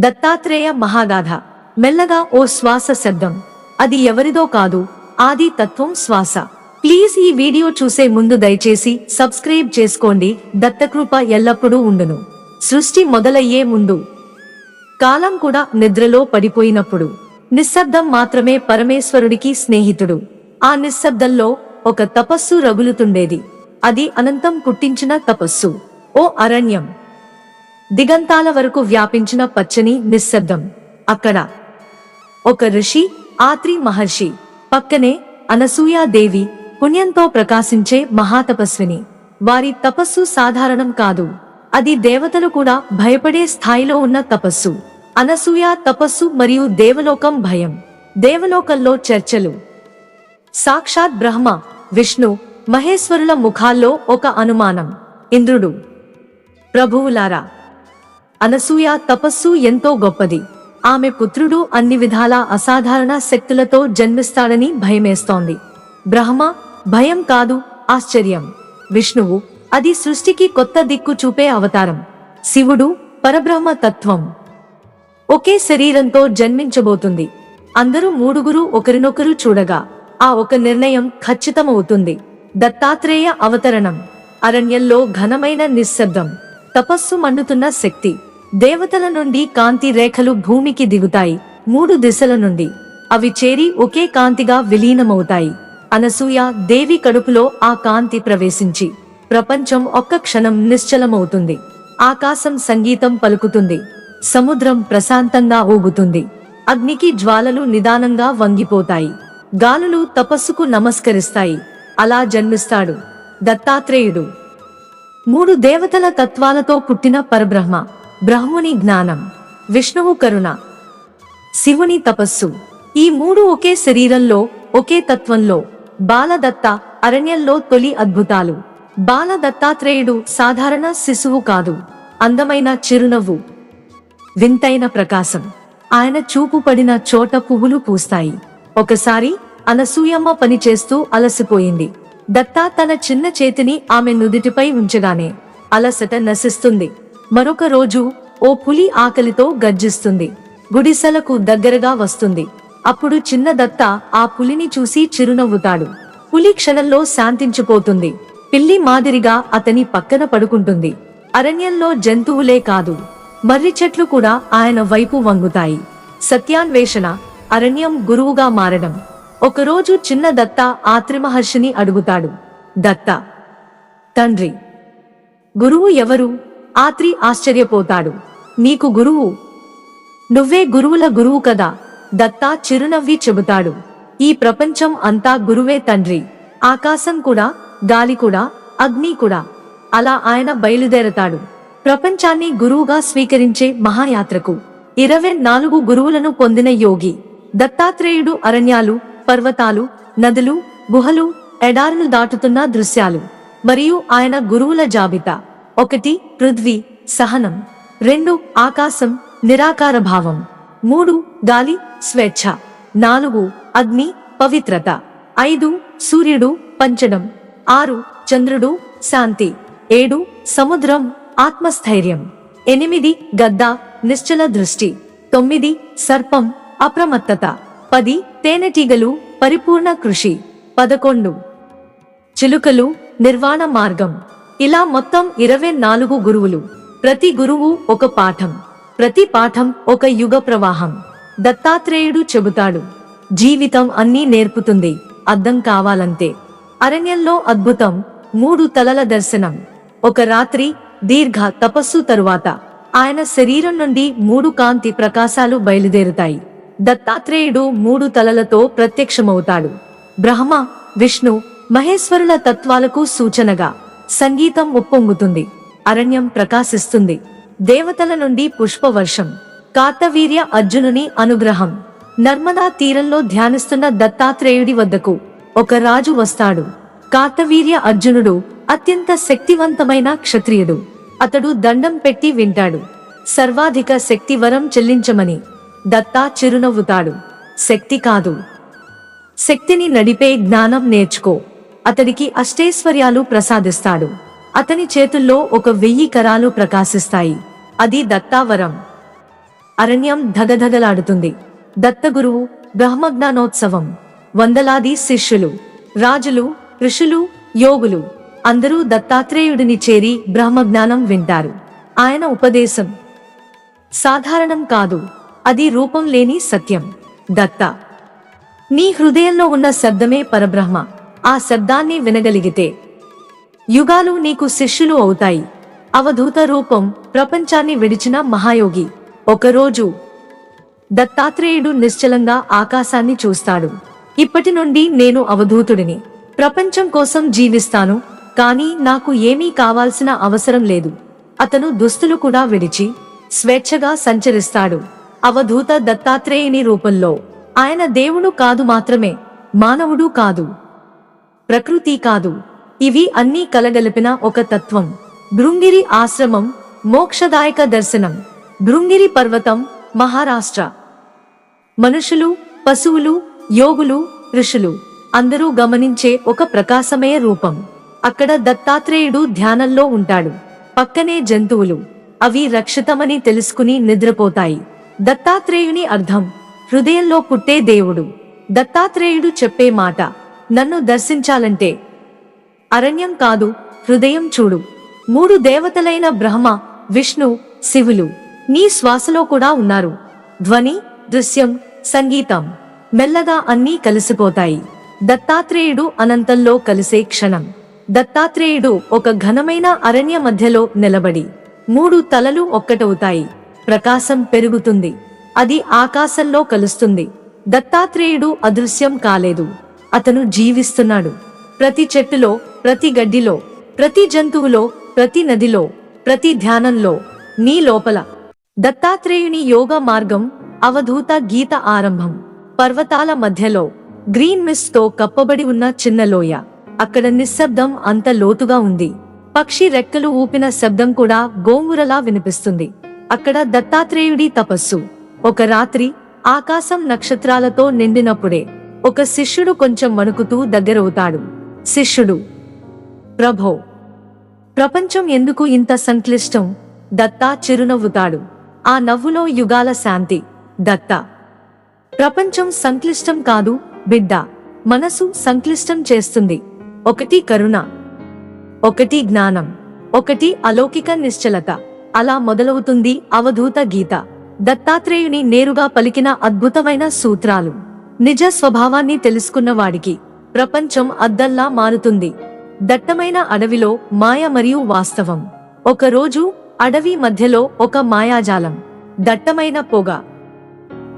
దత్తాత్రేయ మహాగాథ. మెల్లగా ఓ శ్వాస శబ్దం. అది ఎవరిదో కాదు, ఆది తత్వం శ్వాస. ప్లీజ్ ఈ వీడియో చూసే ముందు దయచేసి సబ్స్క్రైబ్ చేసుకోండి. దత్తకృప ఎల్లప్పుడూ ఉండును. సృష్టి మొదలయ్యే ముందు, కాలం కూడా నిద్రలో పడిపోయినప్పుడు నిశ్శబ్దం మాత్రమే పరమేశ్వరుడికి స్నేహితుడు. ఆ నిశ్శబ్దంలో ఒక తపస్సు రగులుతుండేది. అది అనంతం పుట్టించిన తపస్సు. ఓ అరణ్యం, దిగంతాల వరకు వ్యాపించిన పచ్చని నిశ్శబ్దం. అక్కడ ఒక ఋషి, ఆత్రి మహర్షి, పక్కనే అనసూయాదేవి, పుణ్యంతో ప్రకాశించే మహాతపస్విని. వారి తపస్సు సాధారణం కాదు, అది దేవతలు కూడా భయపడే స్థాయిలో ఉన్న తపస్సు. అనసూయ తపస్సు మరియు దేవలోకం భయం. దేవలోకంలో చర్చలు. సాక్షాత్ బ్రహ్మ, విష్ణు, మహేశ్వరుల ముఖాల్లో ఒక అనుమానం. ఇంద్రుడు, ప్రభువులారా, అనసూయ తపస్సు ఎంతో గొప్పది. ఆమె పుత్రుడు అన్ని విధాల అసాధారణ శక్తులతో జన్మిస్తాడని భయమేస్తోంది. బ్రహ్మ, భయం కాదు, ఆశ్చర్యం. విష్ణువు, అది సృష్టికి కొత్త దిక్కు చూపే అవతారం. శివుడు, పరబ్రహ్మ తత్వం, ఒకే శరీరంతో జన్మించబోతుంది. అందరూ మూడుగురు ఒకరినొకరు చూడగా ఆ ఒక నిర్ణయం ఖచ్చితమవుతుంది. దత్తాత్రేయ అవతరణం. అరణ్యంలో ఘనమైన నిశ్శబ్దం. తపస్సు మండుతున్న శక్తి. దేవతల నుండి కాంతి రేఖలు భూమికి దిగుతాయి. మూడు దిశల నుండి అవి చేరి ఒకే కాంతిగా విలీనమవుతాయి. అనసూయ దేవి కడుపులో ఆ కాంతి ప్రవేశించి ప్రపంచం ఒక్క క్షణం నిశ్చలమవుతుంది. ఆకాశం సంగీతం పలుకుతుంది. సముద్రం ప్రశాంతంగా ఊగుతుంది. అగ్నికి జ్వాలలు నిదానంగా వంగిపోతాయి. గాలులు తపస్సుకు నమస్కరిస్తాయి. అలా జన్మిస్తాడు దత్తాత్రేయుడు. మూడు దేవతల తత్వాలతో పుట్టిన పరబ్రహ్మ. బ్రహ్ముని జ్ఞానం, విష్ణువు కరుణ, శివుని తపస్సు. ఈ మూడు ఒకే శరీరంలో, ఒకే తత్వంలో. బాలదత్త. అరణ్యంలో తొలి అద్భుతాలు. బాలదత్తాత్రేయుడు సాధారణ శిశువు కాదు. అందమైన చిరునవ్వు, వింతైన ప్రకాశం. ఆయన చూపు పడిన చోట పువ్వులు పూస్తాయి. ఒకసారి అనసూయమ్మ పనిచేస్తూ అలసిపోయింది. దత్తా తన చిన్న చేతిని ఆమె నుదిటిపై ఉంచగానే అలసట నశిస్తుంది. మరొక రోజు ఓ పులి ఆకలితో గర్జిస్తుంది. గుడిసెలకు దగ్గరగా వస్తుంది. అప్పుడు చిన్న దత్త ఆ పులిని చూసి చిరునవ్వుతాడు. పులి క్షణంలో శాంతించిపోతుంది. పిల్లి మాదిరిగా అతని పక్కన పడుకుంటుంది. అరణ్యంలో జంతువులే కాదు, మర్రి చెట్లు కూడా ఆయన వైపు వంగుతాయి. సత్యాన్వేషణ. అరణ్యం గురువుగా మారడం. ఒకరోజు చిన్న దత్త ఆత్రి మహర్షిని అడుగుతాడు. దత్త, తండ్రి, గురువు ఎవరు? ఆత్రి ఆశ్చర్యపోతాడు. నీకు గురువు? నువ్వే గురువుల గురువు కదా. దత్తా చిరునవ్వి చెబుతాడు. ఈ ప్రపంచం అంతా గురువే తండ్రి. ఆకాశం కూడా, గాలి కూడా, అగ్ని కూడా. అలా ఆయన బయలుదేరతాడు ప్రపంచాన్ని గురువుగా స్వీకరించే మహాయాత్రకు. 24 గురువులను పొందిన యోగి దత్తాత్రేయుడు. అరణ్యాలు, పర్వతాలు, నదులు, గుహలు, ఎడారులు దాటుతున్న దృశ్యాలు మరియు ఆయన గురువుల జాబితా. 1 పృథ్వీ, సహనం. 2 ఆకాశం, నిరాకార భావం. 3 గాలి, స్వేచ్ఛ. 4 అగ్ని, పవిత్రత. 5 సూర్యుడు, పంచడం. 6 చంద్రుడు, శాంతి. 7 సముద్రం, ఆత్మస్థైర్యం. 8 గద్ద, నిశ్చల దృష్టి. 9 సర్పం, అప్రమత్తత. 10 తేనెటీగలు, పరిపూర్ణ కృషి. 11 చిలుకలు, నిర్వాణ మార్గం. ఇలా మొత్తం 24 గురువులు. ప్రతి గురువు ఒక పాఠం, ప్రతి పాఠం ఒక యుగ ప్రవాహం. దత్తాత్రేయుడు చెబుతాడు, జీవితం అన్నీ నేర్పుతుంది, అర్థం కావాలంతే. అరణ్యంలో అద్భుతం. 3 తలల దర్శనం. ఒక రాత్రి దీర్ఘ తపస్సు తరువాత ఆయన శరీరం నుండి 3 కాంతి ప్రకాశాలు బయలుదేరుతాయి. దత్తాత్రేయుడు 3 తలలతో ప్రత్యక్షమవుతాడు. బ్రహ్మ, విష్ణు, మహేశ్వరుల తత్వాలకు సూచనగా. సంగీతం ఉప్పొంగుతుంది. అరణ్యం ప్రకాశిస్తుంది. దేవతల నుండి పుష్పవర్షం. కార్తవీర్య అర్జునుని అనుగ్రహం. నర్మదా తీరంలో ధ్యానిస్తున్న దత్తాత్రేయుడి వద్దకు ఒక రాజు వస్తాడు. కార్తవీర్య అర్జునుడు అత్యంత శక్తివంతమైన క్షత్రియుడు. అతడు దండం పెట్టి వింటాడు. సర్వాధిక శక్తి వరం చెల్లించమని. దత్తా చిరునవ్వుతాడు. శక్తి కాదు, శక్తిని నడిపే జ్ఞానం నేర్చుకో. అతడికి అష్టైశ్వర్యాలు ప్రసాదిస్తాడు. అతని చేతుల్లో 1000 కరాలు ప్రకాశిస్తాయి. అది దత్తావరం. అరణ్యం ధగధగలాడుతుంది. దత్తగురువు బ్రహ్మజ్ఞానోత్సవం. వందలాది శిష్యులు, రాజులు, ఋషులు, యోగులు అందరూ దత్తాత్రేయుడిని చేరి బ్రహ్మజ్ఞానం వింటారు. ఆయన ఉపదేశం సాధారణం కాదు, అది రూపం లేని సత్యం. దత్త, నీ హృదయంలో ఉన్న శబ్దమే పరబ్రహ్మ. ఆ శబ్దాన్ని వినగలిగితే యుగాలు నీకు శిష్యులు అవుతాయి. అవధూత రూపం ప్రపంచాన్ని విడిచిన మహాయోగి. ఒకరోజు దత్తాత్రేయుడు నిశ్చలంగా ఆకాశాన్ని చూస్తాడు. ఇప్పటి నుండి నేను అవధూతుడిని. ప్రపంచం కోసం జీవిస్తాను, కానీ నాకు ఏమీ కావాల్సిన అవసరం లేదు. అతను దుస్తులు కూడా విడిచి స్వేచ్ఛగా సంచరిస్తాడు. అవధూత దత్తాత్రేయుని రూపంలో. ఆయన దేవుడు కాదు మాత్రమే, మానవుడు కాదు, ప్రకృతి కాదు. ఇవి అన్నీ కలగలిపిన ఒక తత్వం. భృంగిరి ఆశ్రమం, మోక్షదాయక దర్శనం. భృంగిరి పర్వతం, మహారాష్ట్ర. మనుషులు, పశువులు, యోగులు, ఋషులు అందరూ గమనించే ఒక ప్రకాశమయ రూపం. అక్కడ దత్తాత్రేయుడు ధ్యానంలో ఉంటాడు. పక్కనే జంతువులు, అవి రక్షితమని తెలుసుకుని నిద్రపోతాయి. దత్తాత్రేయుని అర్థం హృదయంలో పుట్టే దేవుడు. దత్తాత్రేయుడు చెప్పే మాట, నన్ను దర్శించాలంటే అరణ్యం కాదు, హృదయం చూడు. 3 దేవతలైన బ్రహ్మ, విష్ణు, శివులు నీ శ్వాసలో కూడా ఉన్నారు. ధ్వని, దృశ్యం, సంగీతం మెల్లగా అన్నీ కలిసిపోతాయి. దత్తాత్రేయుడు అనంతంలో కలిసే క్షణం. దత్తాత్రేయుడు ఒక ఘనమైన అరణ్య మధ్యలో నిలబడి 3 తలలు ఒక్కటవుతాయి. ప్రకాశం పెరుగుతుంది, అది ఆకాశంలో కలుస్తుంది. దత్తాత్రేయుడు అదృశ్యం కాలేదు, అతను జీవిస్తున్నాడు. ప్రతి చెట్టులో, ప్రతి గడ్డిలో, ప్రతి జంతువులో, ప్రతి నదిలో, ప్రతి ధ్యానంలో, నీ లోపల. దత్తాత్రేయుని యోగ మార్గం. అవధూత గీత ఆరంభం. పర్వతాల మధ్యలో గ్రీన్ మిస్ట్ తో కప్పబడి ఉన్న చిన్న లోయ. అక్కడ నిశ్శబ్దం అంత లోతుగా ఉంది. పక్షి రెక్కలు ఊపిన శబ్దం కూడా గోంగురలా వినిపిస్తుంది. అక్కడ దత్తాత్రేయుడి తపస్సు. ఒక రాత్రి ఆకాశం నక్షత్రాలతో నిండినప్పుడే ఒక శిష్యుడు కొంచెం వణుకుతూ దగ్గరవుతాడు. శిష్యుడు, ప్రభో, ప్రపంచం ఎందుకు ఇంత సంక్లిష్టం? దత్తా చిరునవ్వుతాడు. ఆ నవ్వులో యుగాల శాంతి. దత్త, ప్రపంచం సంక్లిష్టం కాదు బిడ్డ, మనసు సంక్లిష్టం చేస్తుంది. ఒకటి కరుణ, ఒకటి జ్ఞానం, ఒకటి అలౌకిక నిశ్చలత. అలా మొదలవుతుంది అవధూత గీత. దత్తాత్రేయుని నేరుగా పలికిన అద్భుతమైన సూత్రాలు. నిజ స్వభావాన్ని తెలుసుకున్నవాడికి ప్రపంచం అద్దల్లా మారుతుంది. దట్టమైన అడవిలో మాయ మరియు వాస్తవం. ఒకరోజు అడవి మధ్యలో ఒక మాయాజాలం. దట్టమైన పొగ,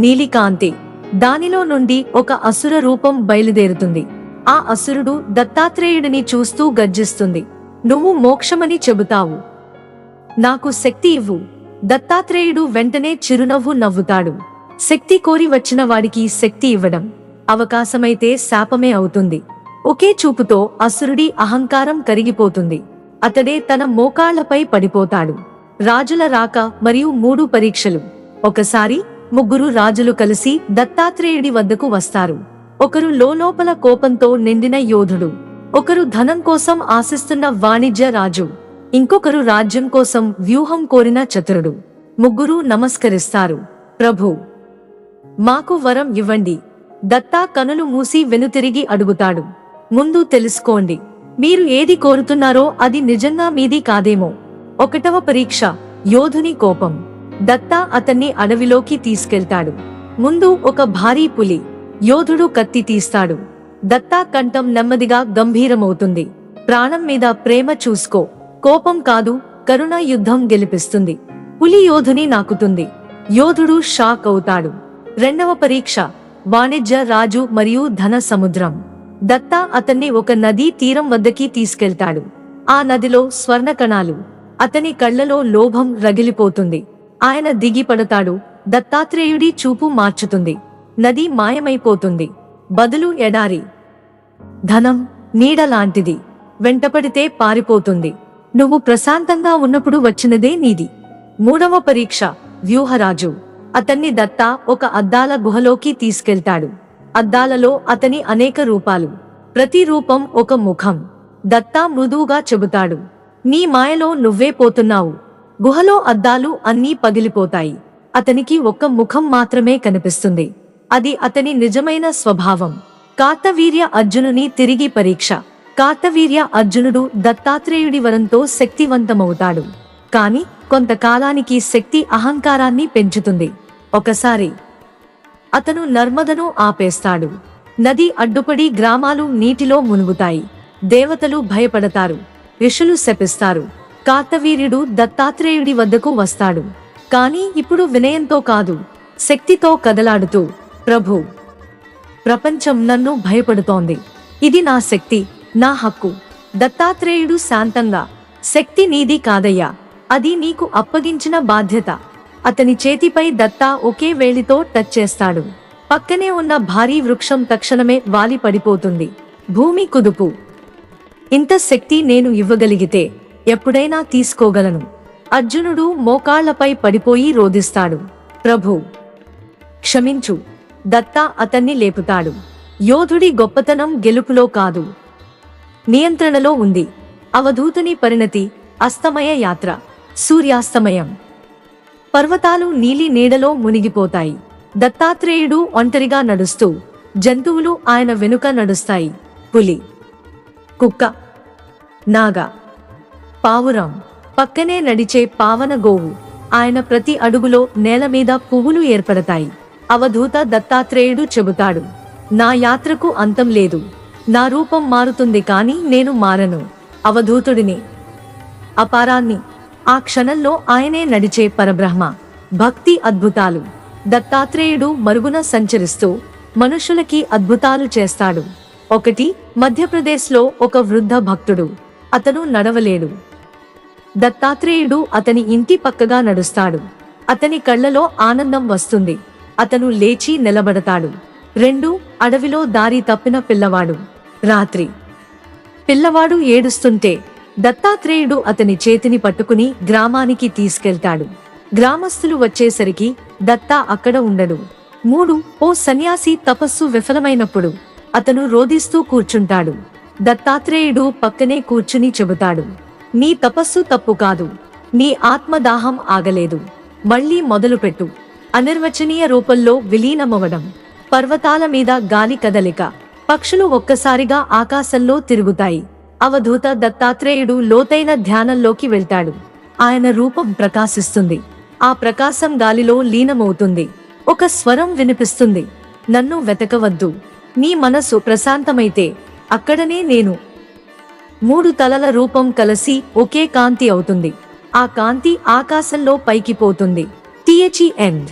నీలికాంతి. దానిలో నుండి ఒక అసుర రూపం బయలుదేరుతుంది. ఆ అసురుడు దత్తాత్రేయుడిని చూస్తూ గర్జిస్తుంది. నువ్వు మోక్షమని చెబుతావు, నాకు శక్తి ఇవ్వు. దత్తాత్రేయుడు వెంటనే చిరునవ్వు నవ్వుతాడు. శక్తి కోరి వచ్చిన వాడికి శక్తి ఇవ్వడం అవకాశమైతే శాపమే అవుతుంది. ఒకే చూపుతో అసురుడి అహంకారం కరిగిపోతుంది. అతడే తన మోకాళ్లపై పడిపోతాడు. రాజుల రాక మరియు 3 పరీక్షలు. ఒకసారి 3 రాజులు కలిసి దత్తాత్రేయుడి వద్దకు వస్తారు. ఒకరు లోలోపల కోపంతో నిండిన యోధుడు, ఒకరు ధనం కోసం ఆశిస్తున్న వాణిజ్య రాజు, ఇంకొకరు రాజ్యం కోసం వ్యూహం కోరిన చతురుడు. 3 నమస్కరిస్తారు. ప్రభు, మాకు వరం ఇవ్వండి. దత్తా కనులు మూసి వెనుతిరిగి అడుగుతాడు. ముందు తెలుసుకోండి, మీరు ఏది కోరుతున్నారో అది నిజంగా మీది కాదేమో. 1వ పరీక్ష, యోధుని కోపం. దత్తా అతన్ని అడవిలోకి తీసుకెళ్తాడు. ముందు ఒక భారీ పులి. యోధుడు కత్తి తీస్తాడు. దత్తా కంఠం నెమ్మదిగా గంభీరమవుతుంది. ప్రాణం మీద ప్రేమ చూసుకో, కోపం కాదు, కరుణ యుద్ధం గెలిపిస్తుంది. పులి యోధుని నాకుతుంది. యోధుడు షాక్ అవుతాడు. 2వ పరీక్ష, వాణిజ్య రాజు మరియు ధన సముద్రం. దత్తా అతన్ని ఒక నదీ తీరం వద్దకి తీసుకెళ్తాడు. ఆ నదిలో స్వర్ణ కణాలు. అతని కళ్లలో లోభం రగిలిపోతుంది. ఆయన దిగిపడతాడు. దత్తాత్రేయుడి చూపు మార్చుతుంది. నది మాయమైపోతుంది. బదులు ఎడారి. ధనం నీడలాంటిది, వెంటపడితే పారిపోతుంది. నువ్వు ప్రశాంతంగా ఉన్నప్పుడు వచ్చినదే నీది. 3వ పరీక్ష, వ్యూహరాజు. అతన్ని దత్తా ఒక అద్దాల గుహలోకి తీసుకెళ్తాడు. అద్దాలలో అతని అనేక రూపాలు, ప్రతి రూపం ఒక ముఖం. దత్తా మృదువుగా చెబుతాడు, నీ మాయలో నువ్వే పోతున్నావు. గుహలో అద్దాలు అన్నీ పగిలిపోతాయి. అతనికి ఒక్క ముఖం మాత్రమే కనిపిస్తుంది. అది అతని నిజమైన స్వభావం. కార్తవీర్య అర్జునుని తిరిగి పరీక్ష. కార్తవీర్య అర్జునుడు దత్తాత్రేయుడి వరంతో శక్తివంతమవుతాడు. కాని కొంతకాలానికి శక్తి అహంకారాన్ని పెంచుతుంది. ఒకసారి అతను నర్మదను ఆపేస్తాడు. నది అడ్డుపడి గ్రామాలు నీటిలో మునుగుతాయి. దేవతలు భయపడతారు, ఋషులు శపిస్తారు. కార్తవీర్యుడు దత్తాత్రేయుడి వద్దకు వస్తాడు. కాని ఇప్పుడు వినయంతో కాదు, శక్తితో కదలాడుతూ, ప్రభూ, ప్రపంచం నన్ను భయపడుతోంది. ఇది నా శక్తి, నా హక్కు. దత్తాత్రేయుడు శాంతంగా, శక్తి నీది కాదయ్యా, అది నీకు అప్పగించిన బాధ్యత. అతని చేతిపై దత్తా ఒకే వేలితో టచ్ చేస్తాడు. పక్కనే ఉన్న భారీ వృక్షం తక్షణమే వాలి పడిపోతుంది. భూమి కుదుపు. ఇంత శక్తి నేను ఇవ్వగలిగితే ఎప్పుడైనా తీసుకోగలను. అర్జునుడు మోకాళ్లపై పడిపోయి రోదిస్తాడు, ప్రభూ, క్షమించు. దత్తా అతన్ని లేపుతాడు. యోధుడి గొప్పతనం గెలుపులో కాదు, నియంత్రణలో ఉంది. అవధూతుని పరిణతి అస్తమయ యాత్ర. సూర్యాస్తమయం. పర్వతాలు నీలి నీడలో మునిగిపోతాయి. దత్తాత్రేయుడు ఒంటరిగా నడుస్తూ, జంతువులు ఆయన వెనుక నడుస్తాయి. పులి, కుక్క, నాగ, పావురం, పక్కనే నడిచే పావన గోవు. ఆయన ప్రతి అడుగులో నేలమీద పువ్వులు ఏర్పడతాయి. అవధూత దత్తాత్రేయుడు చెబుతాడు, నా యాత్రకు అంతం లేదు. నా రూపం మారుతుంది కాని నేను మారను. అవధూతుడిని, అపారాన్ని. ఆ క్షణంలో ఆయనే నడిచే పరబ్రహ్మ. భక్తి అద్భుతాలు. దత్తాత్రేయుడు మరుగున సంచరిస్తూ మనుషులకి అద్భుతాలు చేస్తాడు. ఒకటి, మధ్యప్రదేశ్లో ఒక వృద్ధ భక్తుడు. అతను నడవలేడు. దత్తాత్రేయుడు అతని ఇంటి పక్కగా నడుస్తాడు. అతని కళ్ళలో ఆనందం వస్తుంది. అతను లేచి నిలబడతాడు. 2, అడవిలో దారి తప్పిన పిల్లవాడు. రాత్రి. పిల్లవాడు ఏడుస్తుంటే దత్తాత్రేయుడు అతని చేతిని పట్టుకుని గ్రామానికి తీసుకెళ్తాడు. గ్రామస్తులు వచ్చేసరికి దత్తా అక్కడ ఉండడు. 3, ఓ సన్యాసి తపస్సు విఫలమైనప్పుడు అతను రోదిస్తూ కూర్చుంటాడు. దత్తాత్రేయుడు పక్కనే కూర్చుని చెబుతాడు, నీ తపస్సు తప్పు కాదు, నీ ఆత్మదాహం ఆగలేదు, మళ్లీ మొదలుపెట్టు. అనిర్వచనీయ రూపంలో విలీనమవడం. పర్వతాల మీద గాలి కదలిక. పక్షులు ఒక్కసారిగా ఆకాశంలో తిరుగుతాయి. అవధూత దత్తాత్రేయుడు లోతైన ధ్యానంలోకి వెళ్తాడు. ఆయన రూపం ప్రకాశిస్తుంది. ఆ ప్రకాశం గాలిలో లీనమవుతుంది. ఒక స్వరం వినిపిస్తుంది, నన్ను వెతకవద్దు. నీ మనసు ప్రశాంతమైతే అక్కడనే నేను. 3 తలల రూపం కలిసి ఒకే కాంతి అవుతుంది. ఆ కాంతి ఆకాశంలో పైకి పోతుంది. THE end.